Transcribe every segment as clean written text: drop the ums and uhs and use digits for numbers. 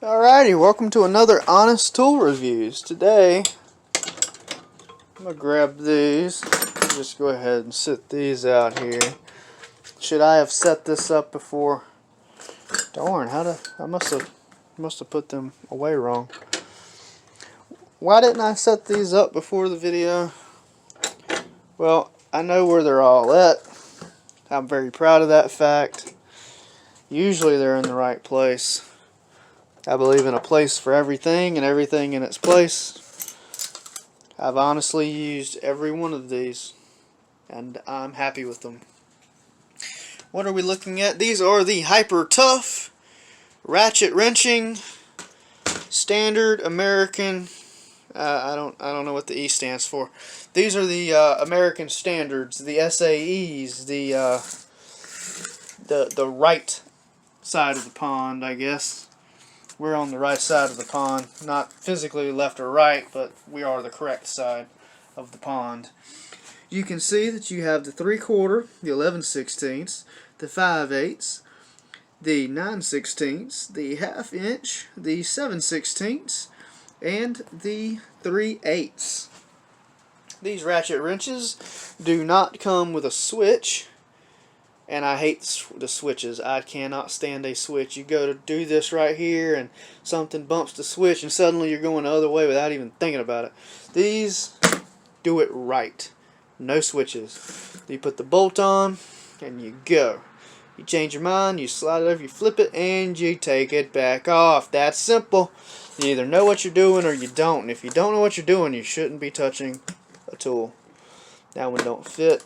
Alrighty, welcome to another Honest Tool Reviews. Today, I'm going to grab these. Just go ahead and sit these out here. Should I have set this up before? Darn, I must have put them away wrong. Why didn't I set these up before the video? Well, I know where they're all at. I'm very proud of that fact. Usually they're in the right place. I believe in a place for everything and everything in its place. I've honestly used every one of these and I'm happy with them. What are we looking at? These are the hypertought ratchet wrenching standard American. I don't know what the E stands for. These are the American standards, the SAEs, the right side of the pond, I guess. We're on the right side of the pond, not physically left or right, but we are the correct side of the pond. You can see that you have the 3/4, the 11/16, the 5/8, the 9/16, the 1/2 inch, the 7/16, and the 3/8. These ratchet wrenches do not come with a switch. And I hate the switches. I cannot stand a switch. You go to do this right here and something bumps the switch and suddenly you're going the other way without even thinking about it. These do it right. No switches. You put the bolt on and you go. You change your mind, you slide it over, you flip it, and you take it back off. That's simple. You either know what you're doing or you don't. And if you don't know what you're doing, you shouldn't be touching a tool. That one don't fit.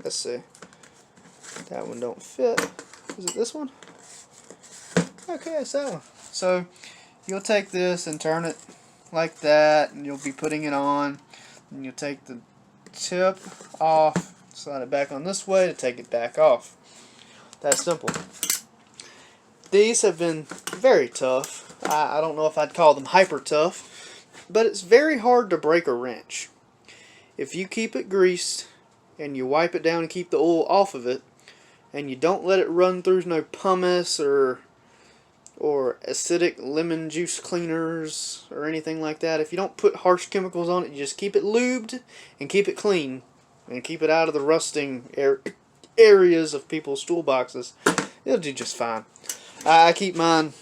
Let's see. That one don't fit. Is it this one? Okay, it's that one. So you'll take this and turn it like that, and you'll be putting it on. And you'll take the tip off, slide it back on this way to take it back off. That's simple. These have been very tough. I don't know if I'd call them hyper tough, but it's very hard to break a wrench. If you keep it greased and you wipe it down and keep the oil off of it, and you don't let it run through no pumice or acidic lemon juice cleaners or anything like that. If you don't put harsh chemicals on it, you just keep it lubed and keep it clean and keep it out of the rusting areas of people's toolboxes, it'll do just fine. I keep mine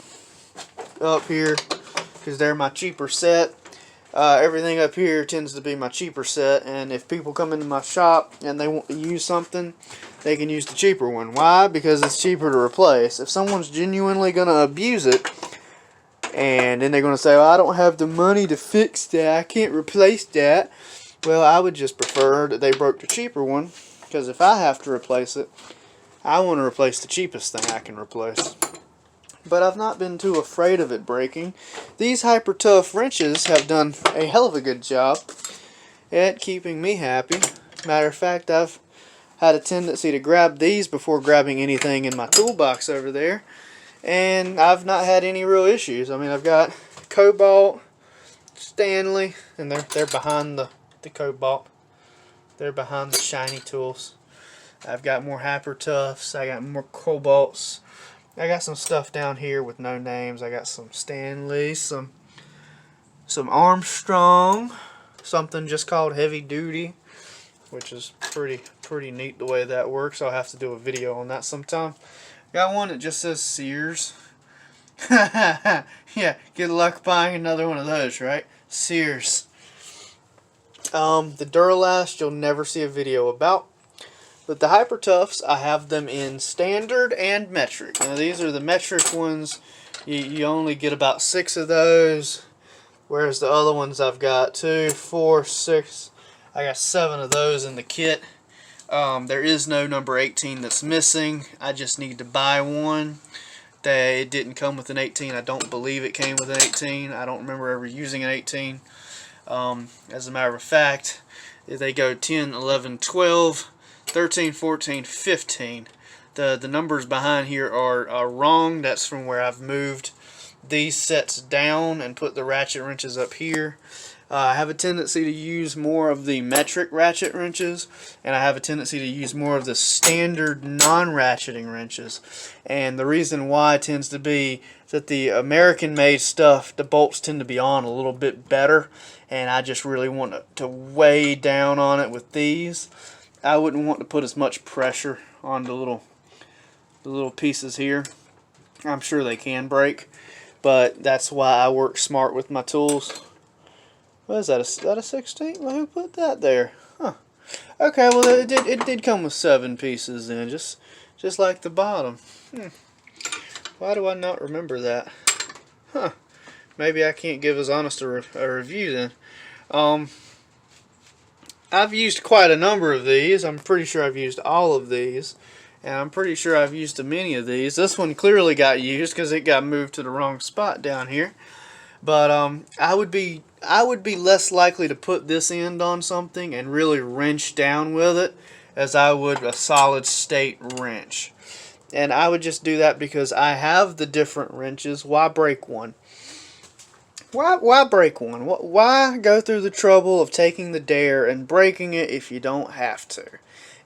up here because they're my cheaper set. Everything up here tends to be my cheaper set, and if people come into my shop and they want to use something, they can use the cheaper one. Why? Because it's cheaper to replace. If someone's genuinely going to abuse it, and then they're going to say, well, I don't have the money to fix that, I can't replace that, well, I would just prefer that they broke the cheaper one, because if I have to replace it, I want to replace the cheapest thing I can replace. But I've not been too afraid of it breaking. These hypertought wrenches have done a hell of a good job at keeping me happy. Matter of fact, I've had a tendency to grab these before grabbing anything in my toolbox over there, and I've not had any real issues. I mean, I've got Cobalt, Stanley, and they're behind the Cobalt. They're behind the shiny tools. I've got more hypertoughs. I got more Cobalts. I got some stuff down here with no names. I got some Stanley, some Armstrong, something just called Heavy Duty, which is pretty neat the way that works. I'll have to do a video on that sometime. Got one that just says Sears. Yeah, good luck buying another one of those, right? Sears. The Duralast you'll never see a video about. But the hypertoughs, I have them in standard and metric. Now these are the metric ones. You only get about 6 of those, whereas the other ones I've got 2, 4, 6. I got 7 of those in the kit. There is no number 18 that's missing. I just need to buy one. It didn't come with an 18. I don't believe it came with an 18. I don't remember ever using an 18. As a matter of fact, they go 10, 11, 12, 13, 14, 15. The numbers behind here are wrong. That's from where I've moved these sets down and put the ratchet wrenches up here. I have a tendency to use more of the metric ratchet wrenches, and I have a tendency to use more of the standard non-ratcheting wrenches. And the reason why tends to be that the American-made stuff, the bolts tend to be on a little bit better, and I just really want to weigh down on it with these. I wouldn't want to put as much pressure on the little pieces here. I'm sure they can break, but that's why I work smart with my tools. What is that? Is that a 16th? Well, who put that there? Huh. Okay, well it did come with 7 pieces then, just like the bottom. Why do I not remember that? Huh. Maybe I can't give as honest a review then. I've used quite a number of these. I'm pretty sure I've used all of these. And I'm pretty sure I've used many of these. This one clearly got used because it got moved to the wrong spot down here. But I would be less likely to put this end on something and really wrench down with it as I would a solid state wrench. And I would just do that because I have the different wrenches. Why break one? Why break one? Why go through the trouble of taking the dare and breaking it if you don't have to?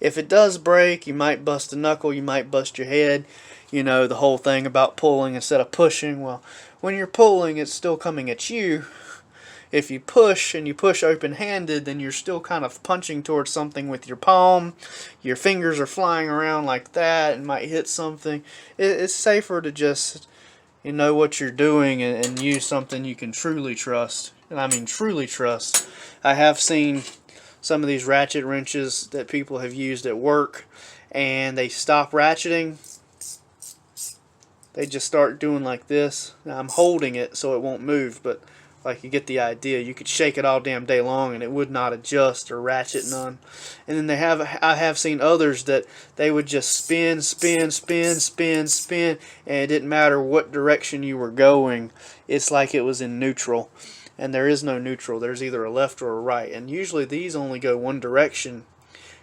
If it does break, you might bust a knuckle, you might bust your head. You know, the whole thing about pulling instead of pushing. Well, when you're pulling, it's still coming at you. If you push, and you push open-handed, then you're still kind of punching towards something with your palm. Your fingers are flying around like that and might hit something. It's safer to just, you know what you're doing and use something you can truly trust. And I mean truly trust. I have seen some of these ratchet wrenches that people have used at work, and they stop ratcheting. They just start doing like this. Now I'm holding it so it won't move, but like, you get the idea. You could shake it all damn day long and it would not adjust or ratchet none. And then I have seen others that they would just spin, and it didn't matter what direction you were going. It's like it was in neutral. And there is no neutral. There's either a left or a right. And usually these only go one direction.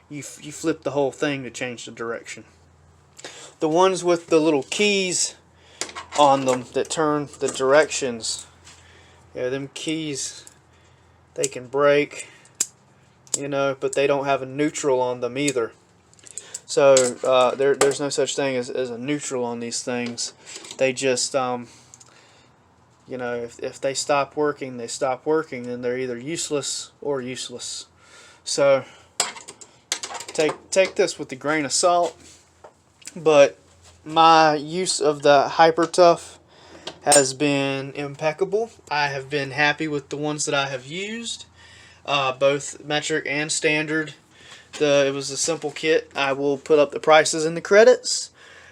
You flip the whole thing to change the direction. The ones with the little keys on them that turn the directions, yeah, them keys, they can break, you know, but they don't have a neutral on them either. So there's no such thing as a neutral on these things. They just, you know, if they stop working, they stop working, and they're either useless or useless. So take this with a grain of salt. But my use of the hypertought has been impeccable. I have been happy with the ones that I have used, both metric and standard. It was a simple kit. I will put up the prices in the credits.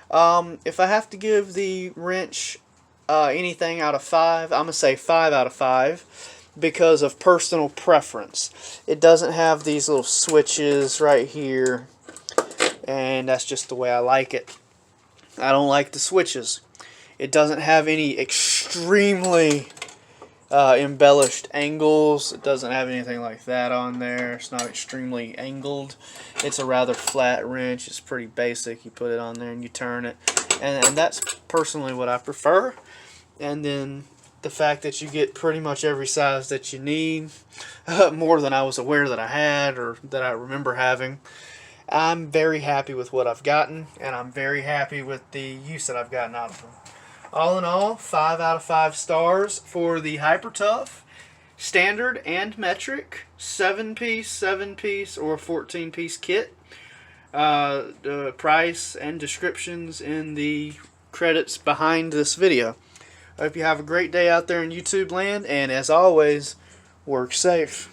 If I have to give the wrench anything out of 5, I'm going to say 5 out of 5 because of personal preference. It doesn't have these little switches right here, and that's just the way I like it. I don't like the switches. It doesn't have any extremely embellished angles. It doesn't have anything like that on there. It's not extremely angled. It's a rather flat wrench. It's pretty basic. You put it on there and you turn it. And that's personally what I prefer. And then the fact that you get pretty much every size that you need, more than I was aware that I had or that I remember having. I'm very happy with what I've gotten, and I'm very happy with the use that I've gotten out of them. All in all, 5 out of 5 stars for the hypertought, standard and metric, 7-piece, 7-piece, or 14-piece kit. The price and descriptions in the credits behind this video. I hope you have a great day out there in YouTube land, and as always, work safe.